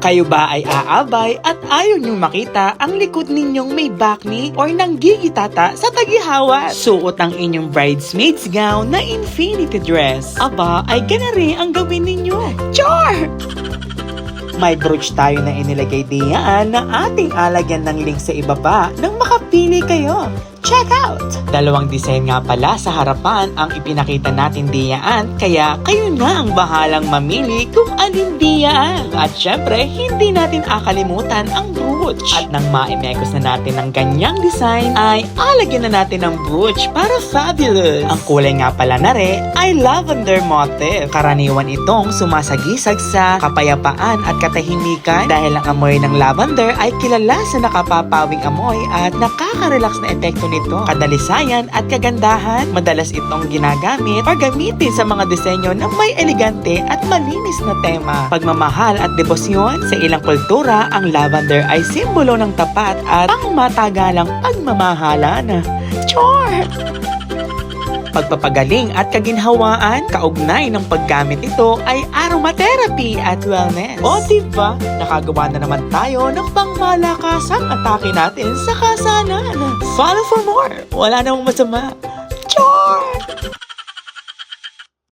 Kayo ba ay aabay at ayaw niyong makita ang likod ninyong may bakni or nanggigitata sa tagihawa? Suot ang inyong bridesmaid's gown na infinity dress. Aba, ay ganari ang gawin ninyo. Char! May brooch tayo na inilagay diyan na ating alagyan ng link sa ibaba nang makapili kayo. Check out! Dalawang design nga pala sa harapan ang ipinakita natin diyaan, kaya kayo na ang bahalang mamili kung alin diyaan. At syempre, hindi natin akalimutan ang brooch. At nang maimekos na natin ng ganyang design, ay alagyan na natin ng brooch para fabulous. Ang kulay nga pala na rin ay lavender motif. Karaniwan itong sumasagisag sa kapayapaan at katahimikan dahil ang amoy ng lavender ay kilala sa nakapapawing amoy at nakaka-relax na epekto nito. Kadalisayan at kagandahan, madalas itong ginagamit or gamitin sa mga disenyo na may elegante at malinis na tema. Pagmamahal at debosyon, sa ilang kultura, ang lavender ay simbolo ng tapat at pangmatagalang pagmamahalan. Char! Pagpapagaling at kaginhawaan, kaugnay ng paggamit ito ay aromatherapy at wellness. O diba, nakagawa na naman tayo ng pangmalakasang atake natin sa kasanan. Follow for more. Wala namang masama. Char!